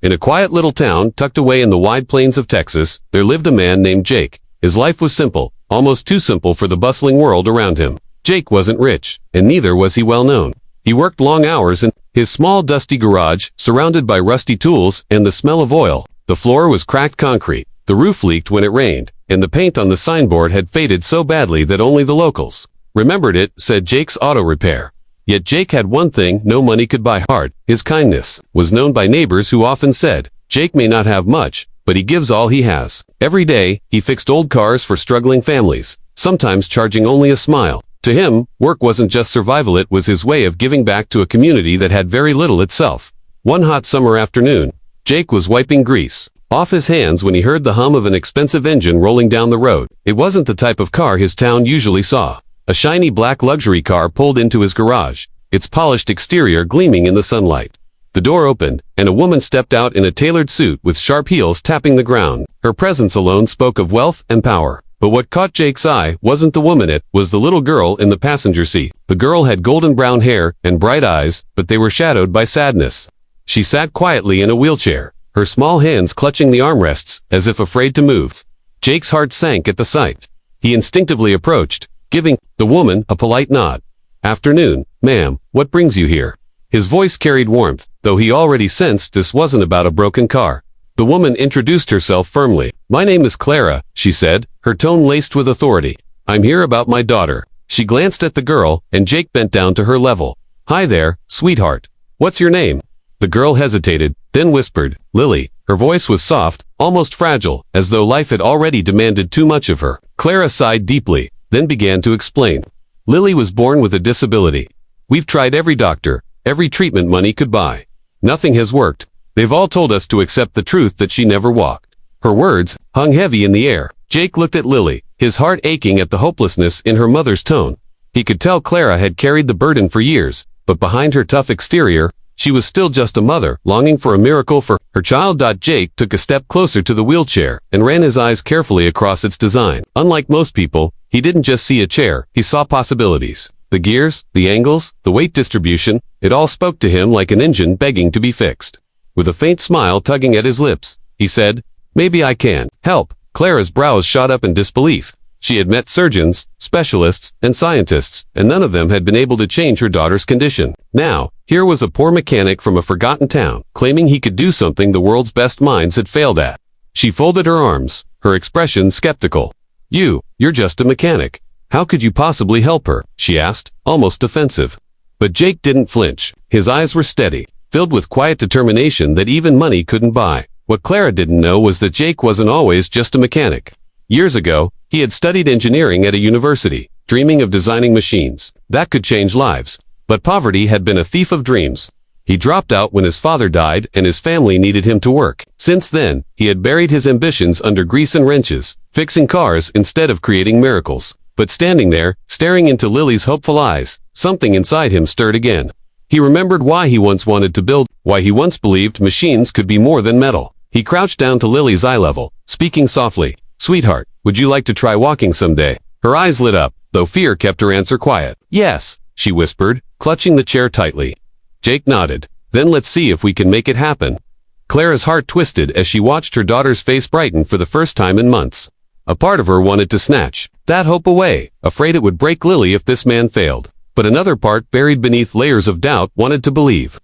In a quiet little town tucked away in the wide plains of Texas, there lived a man named Jake. His life was simple, almost too simple for the bustling world around him. Jake wasn't rich, and neither was he well known. He worked long hours in his small dusty garage, surrounded by rusty tools and the smell of oil. The floor was cracked concrete, the roof leaked when it rained, and the paint on the signboard had faded so badly that only the locals remembered it, said Jake's Auto Repair. Yet Jake had one thing no money could buy: heart. His kindness was known by neighbors who often said, "Jake may not have much, but he gives all he has." Every day, he fixed old cars for struggling families, sometimes charging only a smile. To him, work wasn't just survival, it was his way of giving back to a community that had very little itself. One hot summer afternoon, Jake was wiping grease off his hands when he heard the hum of an expensive engine rolling down the road. It wasn't the type of car his town usually saw. A shiny black luxury car pulled into his garage, its polished exterior gleaming in the sunlight. The door opened, and a woman stepped out in a tailored suit with sharp heels tapping the ground. Her presence alone spoke of wealth and power. But what caught Jake's eye wasn't the woman, it was the little girl in the passenger seat. The girl had golden brown hair and bright eyes, but they were shadowed by sadness. She sat quietly in a wheelchair, her small hands clutching the armrests, as if afraid to move. Jake's heart sank at the sight. He instinctively approached, giving the woman a polite nod. "Afternoon, ma'am, what brings you here?" His voice carried warmth, though he already sensed this wasn't about a broken car. The woman introduced herself firmly. "My name is Clara," she said, her tone laced with authority. "I'm here about my daughter." She glanced at the girl, and Jake bent down to her level. "Hi there, sweetheart. What's your name?" The girl hesitated, then whispered, "Lily." Her voice was soft, almost fragile, as though life had already demanded too much of her. Clara sighed deeply, then began to explain. "Lily was born with a disability. We've tried every doctor, every treatment money could buy. Nothing has worked. They've all told us to accept the truth that she never walked." Her words hung heavy in the air. Jake looked at Lily, his heart aching at the hopelessness in her mother's tone. He could tell Clara had carried the burden for years, but behind her tough exterior, she was still just a mother, longing for a miracle for her child. Jake took a step closer to the wheelchair and ran his eyes carefully across its design. Unlike most people, he didn't just see a chair, he saw possibilities. The gears, the angles, the weight distribution, it all spoke to him like an engine begging to be fixed. With a faint smile tugging at his lips, he said, "Maybe I can help." Clara's brows shot up in disbelief. She had met surgeons, specialists, and scientists, and none of them had been able to change her daughter's condition. Now, here was a poor mechanic from a forgotten town, claiming he could do something the world's best minds had failed at. She folded her arms, her expression skeptical. You're just a mechanic. How could you possibly help her?" she asked, almost defensive. But Jake didn't flinch. His eyes were steady, filled with quiet determination that even money couldn't buy. What Clara didn't know was that Jake wasn't always just a mechanic. Years ago, he had studied engineering at a university, dreaming of designing machines that could change lives. But poverty had been a thief of dreams. He dropped out when his father died and his family needed him to work. Since then, he had buried his ambitions under grease and wrenches, fixing cars instead of creating miracles. But standing there, staring into Lily's hopeful eyes, something inside him stirred again. He remembered why he once wanted to build, why he once believed machines could be more than metal. He crouched down to Lily's eye level, speaking softly. "Sweetheart, would you like to try walking someday?" Her eyes lit up, though fear kept her answer quiet. "Yes," she whispered, clutching the chair tightly. Jake nodded. "Then let's see if we can make it happen." Clara's heart twisted as she watched her daughter's face brighten for the first time in months. A part of her wanted to snatch that hope away, afraid it would break Lily if this man failed. But another part, buried beneath layers of doubt, wanted to believe.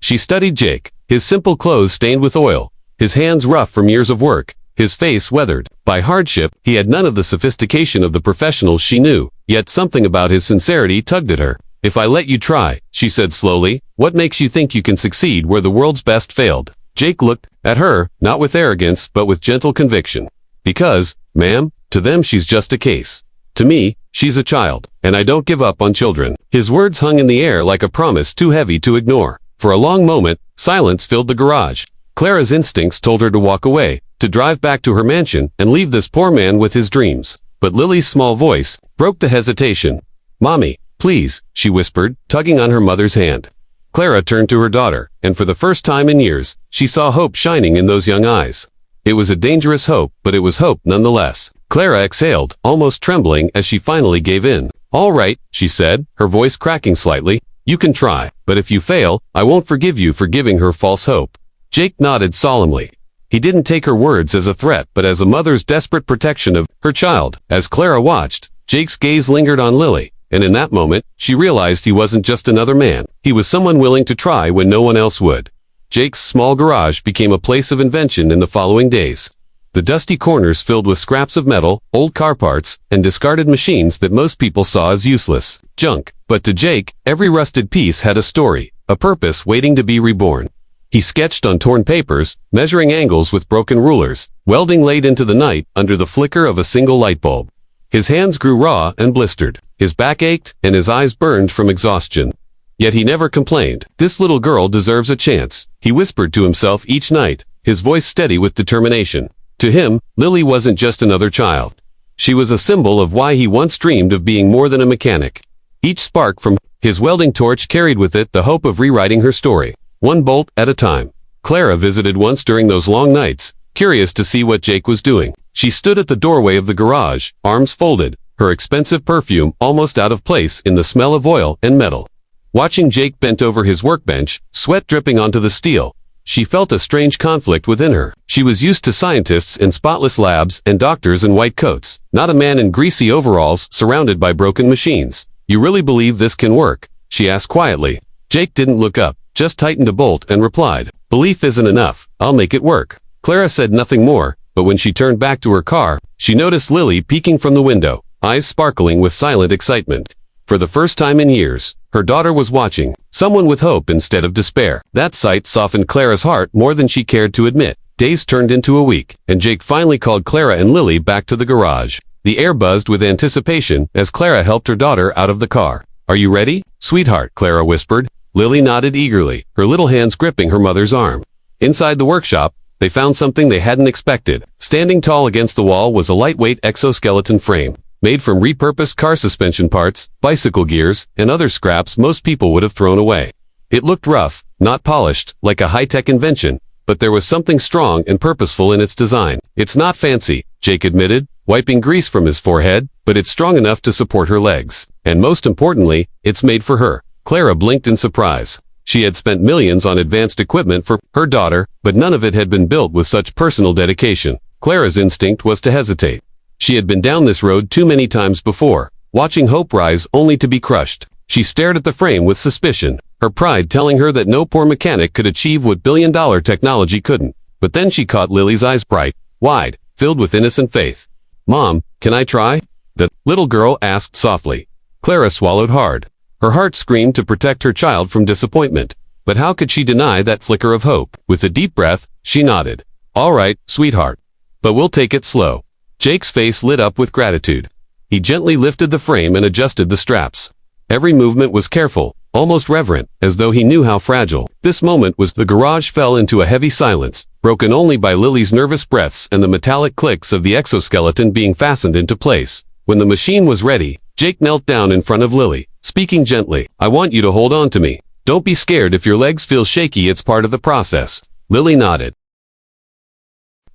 She studied Jake, his simple clothes stained with oil, his hands rough from years of work, his face weathered by hardship. He had none of the sophistication of the professionals she knew, yet something about his sincerity tugged at her. "If I let you try," she said slowly, "what makes you think you can succeed where the world's best failed?" Jake looked at her, not with arrogance, but with gentle conviction. "Because, ma'am, to them she's just a case. To me, she's a child, and I don't give up on children." His words hung in the air like a promise too heavy to ignore. For a long moment, silence filled the garage. Clara's instincts told her to walk away, to drive back to her mansion and leave this poor man with his dreams. But Lily's small voice broke the hesitation. "Mommy, please," she whispered, tugging on her mother's hand. Clara turned to her daughter, and for the first time in years, she saw hope shining in those young eyes. It was a dangerous hope, but it was hope nonetheless. Clara exhaled, almost trembling as she finally gave in. "All right," she said, her voice cracking slightly. "You can try, but if you fail, I won't forgive you for giving her false hope." Jake nodded solemnly. He didn't take her words as a threat but as a mother's desperate protection of her child. As Clara watched, Jake's gaze lingered on Lily, and in that moment, she realized he wasn't just another man. He was someone willing to try when no one else would. Jake's small garage became a place of invention in the following days. The dusty corners filled with scraps of metal, old car parts, and discarded machines that most people saw as useless junk. But to Jake, every rusted piece had a story, a purpose waiting to be reborn. He sketched on torn papers, measuring angles with broken rulers, welding late into the night under the flicker of a single light bulb. His hands grew raw and blistered. His back ached, and his eyes burned from exhaustion. Yet he never complained. This little girl deserves a chance, he whispered to himself each night, his voice steady with determination. To him, Lily wasn't just another child. She was a symbol of why he once dreamed of being more than a mechanic. Each spark from his welding torch carried with it the hope of rewriting her story, one bolt at a time. Clara visited once during those long nights, curious to see what Jake was doing. She stood at the doorway of the garage, arms folded, her expensive perfume almost out of place in the smell of oil and metal. Watching Jake bent over his workbench, sweat dripping onto the steel, she felt a strange conflict within her. She was used to scientists in spotless labs and doctors in white coats, not a man in greasy overalls surrounded by broken machines. "You really believe this can work?" she asked quietly. Jake didn't look up, just tightened a bolt and replied, "Belief isn't enough, I'll make it work." Clara said nothing more, but when she turned back to her car, she noticed Lily peeking from the window, eyes sparkling with silent excitement. For the first time in years, her daughter was watching, someone with hope instead of despair. That sight softened Clara's heart more than she cared to admit. Days turned into a week, and Jake finally called Clara and Lily back to the garage. The air buzzed with anticipation as Clara helped her daughter out of the car. "Are you ready, sweetheart?" Clara whispered. Lily nodded eagerly, her little hands gripping her mother's arm. Inside the workshop, they found something they hadn't expected. Standing tall against the wall was a lightweight exoskeleton frame, made from repurposed car suspension parts, bicycle gears, and other scraps most people would have thrown away. It looked rough, not polished, like a high-tech invention, but there was something strong and purposeful in its design. "It's not fancy," Jake admitted, wiping grease from his forehead, "but it's strong enough to support her legs. And most importantly, it's made for her." Clara blinked in surprise. She had spent millions on advanced equipment for her daughter, but none of it had been built with such personal dedication. Clara's instinct was to hesitate. She had been down this road too many times before, watching hope rise only to be crushed. She stared at the frame with suspicion, her pride telling her that no poor mechanic could achieve what billion-dollar technology couldn't. But then she caught Lily's eyes bright, wide, filled with innocent faith. "Mom, can I try?" the little girl asked softly. Clara swallowed hard. Her heart screamed to protect her child from disappointment. But how could she deny that flicker of hope? With a deep breath, she nodded. "All right, sweetheart. But we'll take it slow." Jake's face lit up with gratitude. He gently lifted the frame and adjusted the straps. Every movement was careful, almost reverent, as though he knew how fragile. This moment was the garage fell into a heavy silence, broken only by Lily's nervous breaths and the metallic clicks of the exoskeleton being fastened into place. When the machine was ready, Jake knelt down in front of Lily, speaking gently. "I want you to hold on to me. Don't be scared if your legs feel shaky, it's part of the process." Lily nodded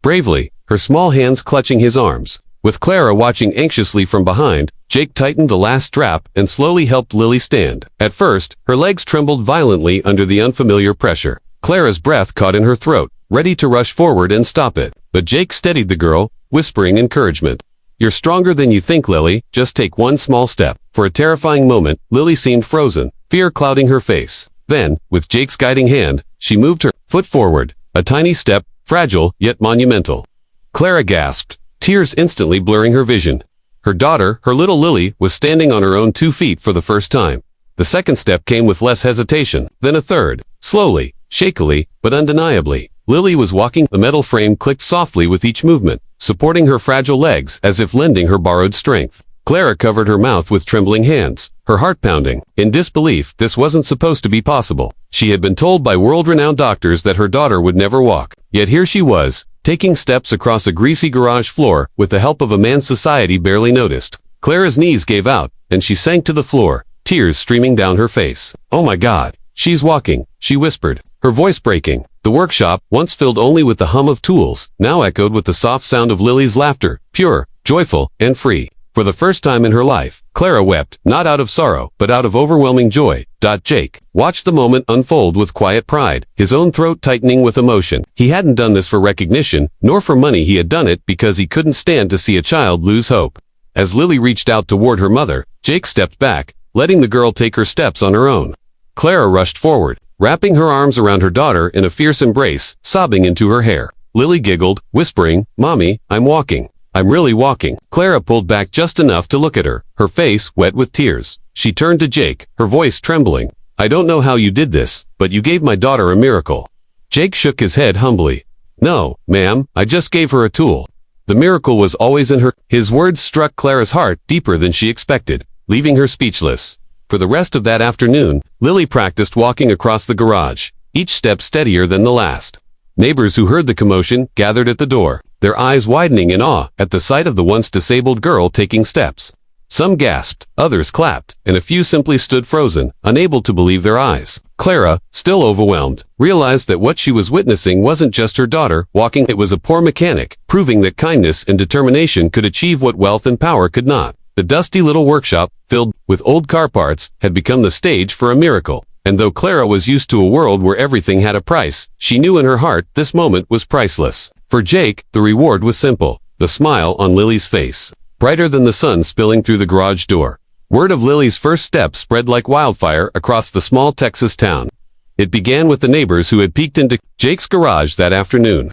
bravely, her small hands clutching his arms. With Clara watching anxiously from behind, Jake tightened the last strap and slowly helped Lily stand. At first, her legs trembled violently under the unfamiliar pressure. Clara's breath caught in her throat, ready to rush forward and stop it. But Jake steadied the girl, whispering encouragement. "You're stronger than you think, Lily. Just take one small step." For a terrifying moment, Lily seemed frozen, fear clouding her face. Then, with Jake's guiding hand, she moved her foot forward, a tiny step, fragile yet monumental. Clara gasped, tears instantly blurring her vision. Her daughter, her little Lily, was standing on her own 2 feet for the first time. The second step came with less hesitation, then a third. Slowly, shakily, but undeniably, Lily was walking. The metal frame clicked softly with each movement, supporting her fragile legs as if lending her borrowed strength. Clara covered her mouth with trembling hands, her heart pounding. In disbelief, this wasn't supposed to be possible. She had been told by world-renowned doctors that her daughter would never walk. Yet here she was, taking steps across a greasy garage floor with the help of a man society barely noticed. Clara's knees gave out, and she sank to the floor, tears streaming down her face. "Oh my God, she's walking," she whispered, her voice breaking. The workshop, once filled only with the hum of tools, now echoed with the soft sound of Lily's laughter, pure, joyful, and free. For the first time in her life, Clara wept, not out of sorrow, but out of overwhelming joy. Jake watched the moment unfold with quiet pride, his own throat tightening with emotion. He hadn't done this for recognition, nor for money. He had done it because he couldn't stand to see a child lose hope. As Lily reached out toward her mother, Jake stepped back, letting the girl take her steps on her own. Clara rushed forward, wrapping her arms around her daughter in a fierce embrace, sobbing into her hair. Lily giggled, whispering, "Mommy, I'm walking. I'm really walking." Clara pulled back just enough to look at her, her face wet with tears. She turned to Jake, her voice trembling. "I don't know how you did this, but you gave my daughter a miracle." Jake shook his head humbly. "No, ma'am, I just gave her a tool. The miracle was always in her." His words struck Clara's heart deeper than she expected, leaving her speechless. For the rest of that afternoon, Lily practiced walking across the garage, each step steadier than the last. Neighbors who heard the commotion gathered at the door, their eyes widening in awe at the sight of the once disabled girl taking steps. Some gasped, others clapped, and a few simply stood frozen, unable to believe their eyes. Clara, still overwhelmed, realized that what she was witnessing wasn't just her daughter walking, it was a poor mechanic, proving that kindness and determination could achieve what wealth and power could not. The dusty little workshop, filled with old car parts, had become the stage for a miracle. And though Clara was used to a world where everything had a price, she knew in her heart this moment was priceless. For Jake, the reward was simple, the smile on Lily's face, brighter than the sun spilling through the garage door. Word of Lily's first step spread like wildfire across the small Texas town. It began with the neighbors who had peeked into Jake's garage that afternoon.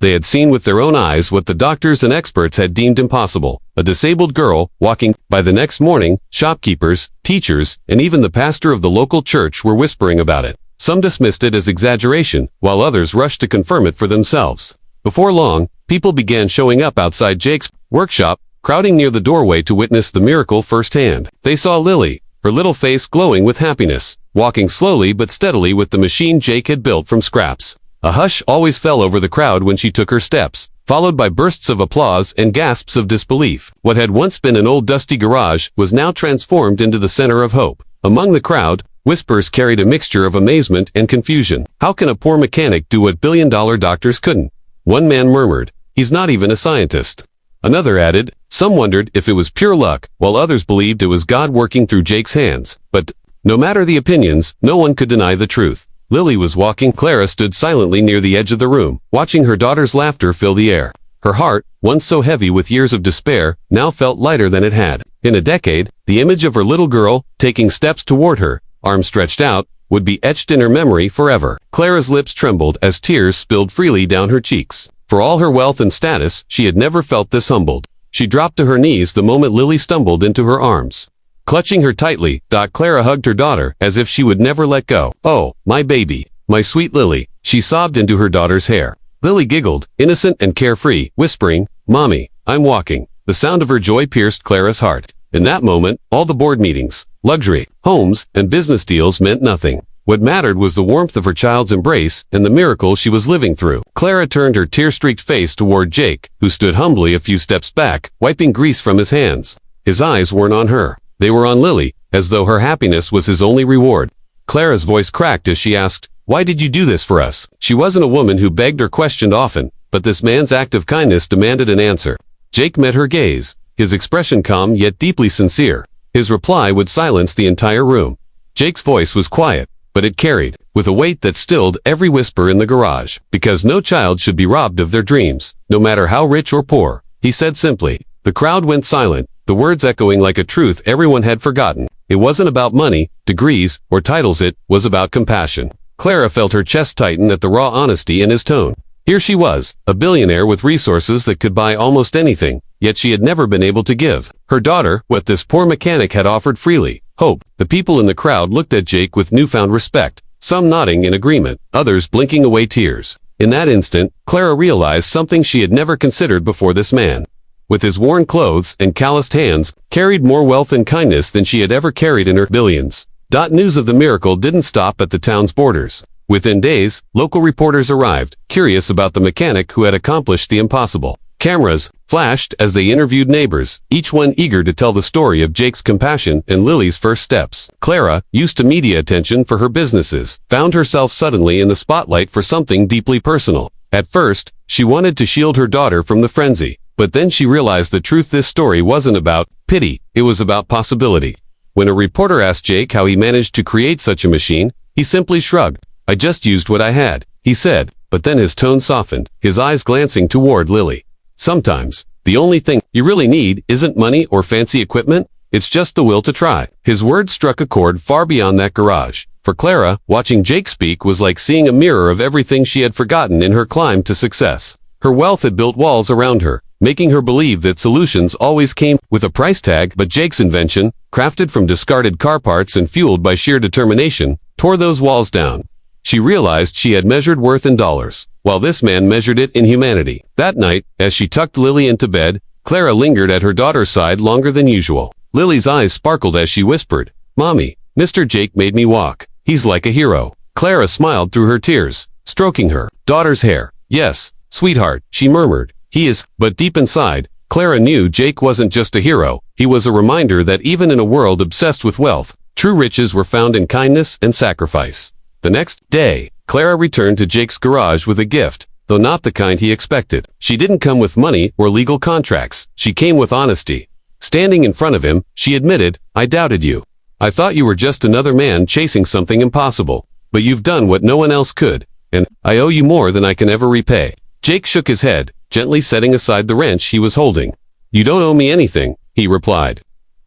They had seen with their own eyes what the doctors and experts had deemed impossible, a disabled girl walking. By the next morning, shopkeepers, teachers, and even the pastor of the local church were whispering about it. Some dismissed it as exaggeration, while others rushed to confirm it for themselves. Before long, people began showing up outside Jake's workshop, crowding near the doorway to witness the miracle firsthand. They saw Lily, her little face glowing with happiness, walking slowly but steadily with the machine Jake had built from scraps. A hush always fell over the crowd when she took her steps, followed by bursts of applause and gasps of disbelief. What had once been an old dusty garage was now transformed into the center of hope. Among the crowd, whispers carried a mixture of amazement and confusion. "How can a poor mechanic do what billion-dollar doctors couldn't?" One man murmured, "He's not even a scientist." Another added, "Some wondered if it was pure luck," while others believed it was God working through Jake's hands. But no matter the opinions, no one could deny the truth. Lily was walking. Clara stood silently near the edge of the room, watching her daughter's laughter fill the air. Her heart, once so heavy with years of despair, now felt lighter than it had. In a decade, the image of her little girl, taking steps toward her, arms stretched out, would be etched in her memory forever. Clara's lips trembled as tears spilled freely down her cheeks. For all her wealth and status, she had never felt this humbled. She dropped to her knees the moment Lily stumbled into her arms. Clutching her tightly, Clara hugged her daughter as if she would never let go. "Oh, my baby, my sweet Lily," she sobbed into her daughter's hair. Lily giggled, innocent and carefree, whispering, "Mommy, I'm walking." The sound of her joy pierced Clara's heart. In that moment, all the board meetings, luxury, homes, and business deals meant nothing. What mattered was the warmth of her child's embrace and the miracle she was living through. Clara turned her tear-streaked face toward Jake, who stood humbly a few steps back, wiping grease from his hands. His eyes weren't on her. They were on Lily, as though her happiness was his only reward. Clara's voice cracked as she asked, "Why did you do this for us?" She wasn't a woman who begged or questioned often, but this man's act of kindness demanded an answer. Jake met her gaze, his expression calm yet deeply sincere. His reply would silence the entire room. Jake's voice was quiet, but it carried, with a weight that stilled every whisper in the garage. "Because no child should be robbed of their dreams, no matter how rich or poor," he said simply. The crowd went silent, the words echoing like a truth everyone had forgotten. It wasn't about money, degrees, or titles. It was about compassion. Clara felt her chest tighten at the raw honesty in his tone. Here she was, a billionaire with resources that could buy almost anything, yet she had never been able to give her daughter what this poor mechanic had offered freely: hope. The people in the crowd looked at Jake with newfound respect, some nodding in agreement, others blinking away tears. In that instant, Clara realized something she had never considered before. This man, with his worn clothes and calloused hands, carried more wealth and kindness than she had ever carried in her billions. News of the miracle didn't stop at the town's borders. Within days, local reporters arrived, curious about the mechanic who had accomplished the impossible. Cameras flashed as they interviewed neighbors, each one eager to tell the story of Jake's compassion and Lily's first steps. Clara, used to media attention for her businesses, found herself suddenly in the spotlight for something deeply personal. At first, she wanted to shield her daughter from the frenzy, but then she realized the truth. This story wasn't about pity, it was about possibility. When a reporter asked Jake how he managed to create such a machine, he simply shrugged. "I just used what I had," he said, but then his tone softened, his eyes glancing toward Lily. "Sometimes, the only thing you really need isn't money or fancy equipment, it's just the will to try." His words struck a chord far beyond that garage. For Clara, watching Jake speak was like seeing a mirror of everything she had forgotten in her climb to success. Her wealth had built walls around her, making her believe that solutions always came with a price tag, but Jake's invention, crafted from discarded car parts and fueled by sheer determination, tore those walls down. She realized she had measured worth in dollars, while this man measured it in humanity. That night, as she tucked Lily into bed, Clara lingered at her daughter's side longer than usual. Lily's eyes sparkled as she whispered, "Mommy, Mr. Jake made me walk. He's like a hero." Clara smiled through her tears, stroking her daughter's hair. "Yes, sweetheart," she murmured. "He is," but deep inside, Clara knew Jake wasn't just a hero. He was a reminder that even in a world obsessed with wealth, true riches were found in kindness and sacrifice. The next day, Clara returned to Jake's garage with a gift, though not the kind he expected. She didn't come with money or legal contracts. She came with honesty. Standing in front of him, she admitted, "I doubted you. I thought you were just another man chasing something impossible. But you've done what no one else could, and I owe you more than I can ever repay." Jake shook his head, gently setting aside the wrench he was holding. "You don't owe me anything," he replied.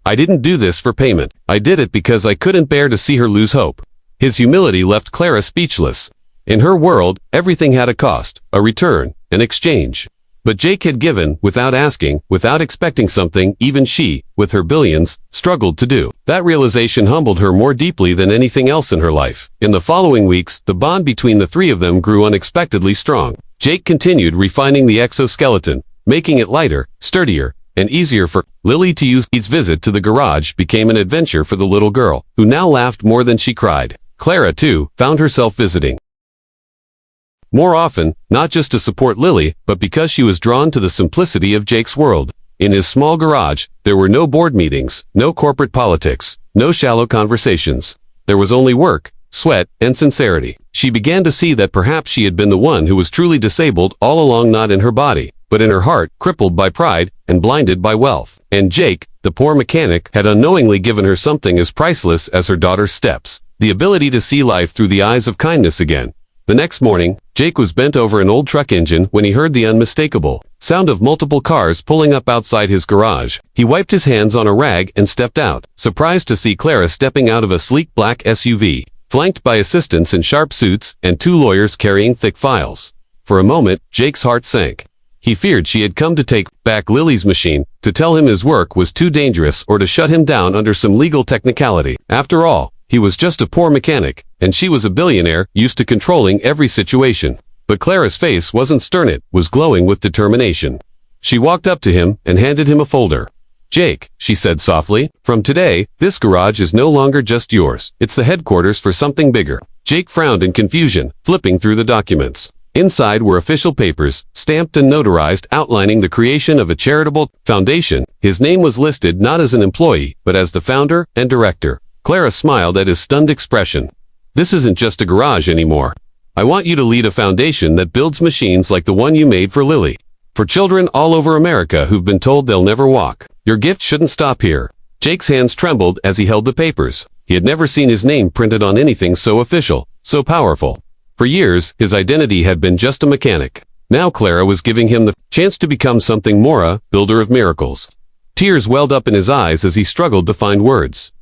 "I didn't do this for payment. I did it because I couldn't bear to see her lose hope." His humility left Clara speechless. In her world, everything had a cost, a return, an exchange. But Jake had given, without asking, without expecting something even she, with her billions, struggled to do. That realization humbled her more deeply than anything else in her life. In the following weeks, the bond between the three of them grew unexpectedly strong. Jake continued refining the exoskeleton, making it lighter, sturdier, and easier for Lily to use. Each visit to the garage became an adventure for the little girl, who now laughed more than she cried. Clara, too, found herself visiting more often, not just to support Lily, but because she was drawn to the simplicity of Jake's world. In his small garage, there were no board meetings, no corporate politics, no shallow conversations. There was only work, sweat, and sincerity. She began to see that perhaps she had been the one who was truly disabled all along, not in her body, but in her heart, crippled by pride and blinded by wealth. And Jake, the poor mechanic, had unknowingly given her something as priceless as her daughter's steps, the ability to see life through the eyes of kindness again. The next morning, Jake was bent over an old truck engine when he heard the unmistakable sound of multiple cars pulling up outside his garage. He wiped his hands on a rag and stepped out, surprised to see Clara stepping out of a sleek black SUV, flanked by assistants in sharp suits and two lawyers carrying thick files. For a moment, Jake's heart sank. He feared she had come to take back Lily's machine, to tell him his work was too dangerous, or to shut him down under some legal technicality. After all, he was just a poor mechanic, and she was a billionaire, used to controlling every situation. But Clara's face wasn't stern, it was glowing with determination. She walked up to him and handed him a folder. "Jake," she said softly, "from today, this garage is no longer just yours. It's the headquarters for something bigger." Jake frowned in confusion, flipping through the documents. Inside were official papers, stamped and notarized, outlining the creation of a charitable foundation. His name was listed not as an employee, but as the founder and director. Clara smiled at his stunned expression. "This isn't just a garage anymore. I want you to lead a foundation that builds machines like the one you made for Lily. For children all over America who've been told they'll never walk. Your gift shouldn't stop here." Jake's hands trembled as he held the papers. He had never seen his name printed on anything so official, so powerful. For years, his identity had been just a mechanic. Now Clara was giving him the chance to become something more, a builder of miracles. Tears welled up in his eyes as he struggled to find words.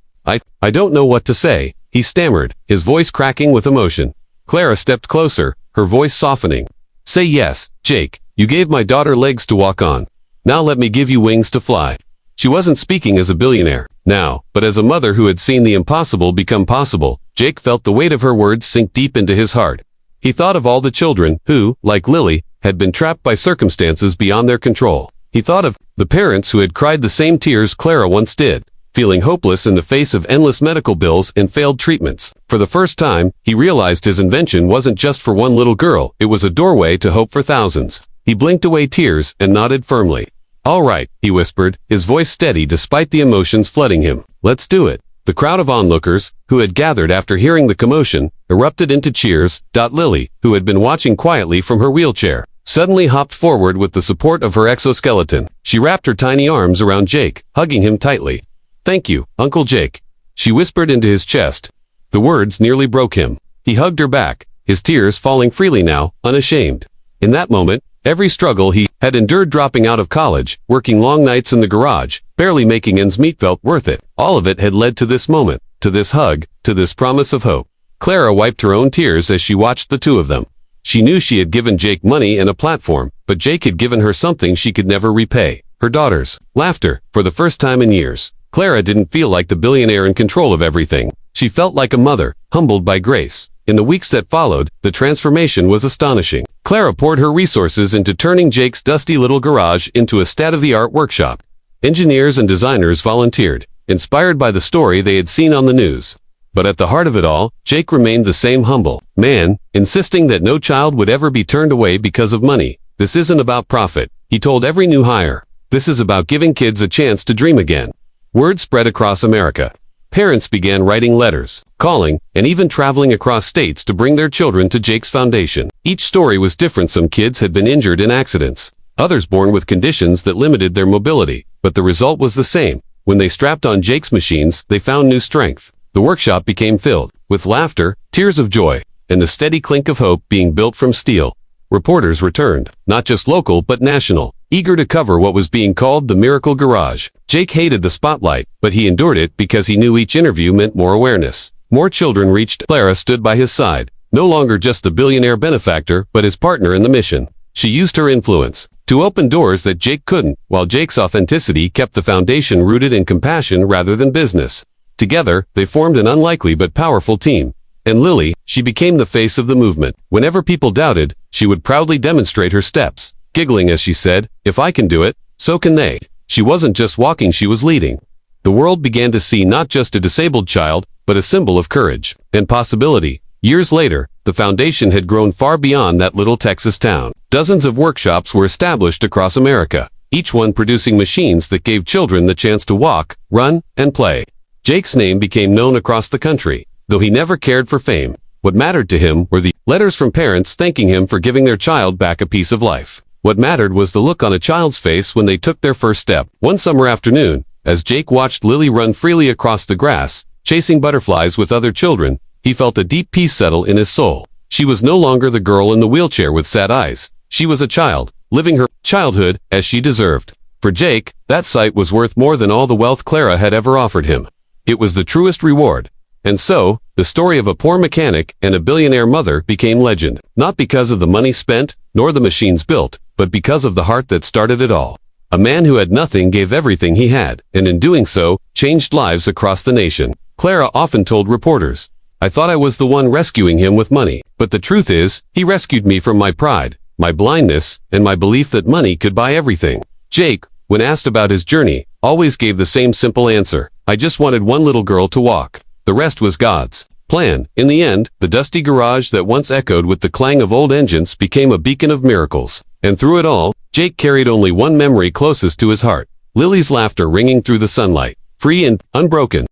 I don't know what to say," he stammered, his voice cracking with emotion. Clara stepped closer, her voice softening. "Say yes, Jake. You gave my daughter legs to walk on. Now let me give you wings to fly." She wasn't speaking as a billionaire now, but as a mother who had seen the impossible become possible. Jake felt the weight of her words sink deep into his heart. He thought of all the children who, like Lily, had been trapped by circumstances beyond their control. He thought of the parents who had cried the same tears Clara once did, feeling hopeless in the face of endless medical bills and failed treatments. For the first time, he realized his invention wasn't just for one little girl, it was a doorway to hope for thousands. He blinked away tears and nodded firmly. "All right," he whispered, his voice steady despite the emotions flooding him. "Let's do it." The crowd of onlookers, who had gathered after hearing the commotion, erupted into cheers. Lily, who had been watching quietly from her wheelchair, suddenly hopped forward with the support of her exoskeleton. She wrapped her tiny arms around Jake, hugging him tightly. "Thank you, Uncle Jake. she whispered into his chest. The words nearly broke him. He hugged her back, his tears falling freely now, unashamed. In that moment, every struggle he had endured, dropping out of college, working long nights in the garage, barely making ends meet, felt worth it. All of it had led to this moment, to this hug, to this promise of hope. Clara wiped her own tears as she watched the two of them. She knew she had given Jake money and a platform, but Jake had given her something she could never repay. Her daughters. Laughter. For the first time in years, Clara didn't feel like the billionaire in control of everything. She felt like a mother, humbled by grace. In the weeks that followed, the transformation was astonishing. Clara poured her resources into turning Jake's dusty little garage into a state-of-the-art workshop. Engineers and designers volunteered, inspired by the story they had seen on the news. But at the heart of it all, Jake remained the same humble man, insisting that no child would ever be turned away because of money. This isn't about profit, he told every new hire. This is about giving kids a chance to dream again. Word spread across America. Parents began writing letters, calling, and even traveling across states to bring their children to Jake's foundation. Each story was different. Some kids had been injured in accidents, others born with conditions that limited their mobility, but the result was the same. When they strapped on Jake's machines, they found new strength. The workshop became filled with laughter, tears of joy, and the steady clink of hope being built from steel. Reporters returned, not just local but national, eager to cover what was being called the Miracle Garage. Jake hated the spotlight, but he endured it because he knew each interview meant more awareness. More children reached. Clara stood by his side, no longer just the billionaire benefactor, but his partner in the mission. She used her influence to open doors that Jake couldn't, while Jake's authenticity kept the foundation rooted in compassion rather than business. Together, they formed an unlikely but powerful team. And Lily, she became the face of the movement. Whenever people doubted, she would proudly demonstrate her steps, giggling as she said, "If I can do it, so can they." She wasn't just walking, she was leading. The world began to see not just a disabled child, but a symbol of courage and possibility. Years later, the foundation had grown far beyond that little Texas town. Dozens of workshops were established across America, each one producing machines that gave children the chance to walk, run, and play. Jake's name became known across the country, though he never cared for fame. What mattered to him were the letters from parents thanking him for giving their child back a piece of life. What mattered was the look on a child's face when they took their first step. One summer afternoon, as Jake watched Lily run freely across the grass, chasing butterflies with other children, he felt a deep peace settle in his soul. She was no longer the girl in the wheelchair with sad eyes. She was a child, living her childhood as she deserved. For Jake, that sight was worth more than all the wealth Clara had ever offered him. It was the truest reward. And so, the story of a poor mechanic and a billionaire mother became legend, not because of the money spent, nor the machines built, but because of the heart that started it all. A man who had nothing gave everything he had, and in doing so, changed lives across the nation. Clara often told reporters, "I thought I was the one rescuing him with money, but the truth is, he rescued me from my pride, my blindness, and my belief that money could buy everything." Jake, when asked about his journey, always gave the same simple answer: "I just wanted one little girl to walk. The rest was God's plan." In the end, the dusty garage that once echoed with the clang of old engines became a beacon of miracles. And through it all, Jake carried only one memory closest to his heart: Lily's laughter ringing through the sunlight, free and unbroken.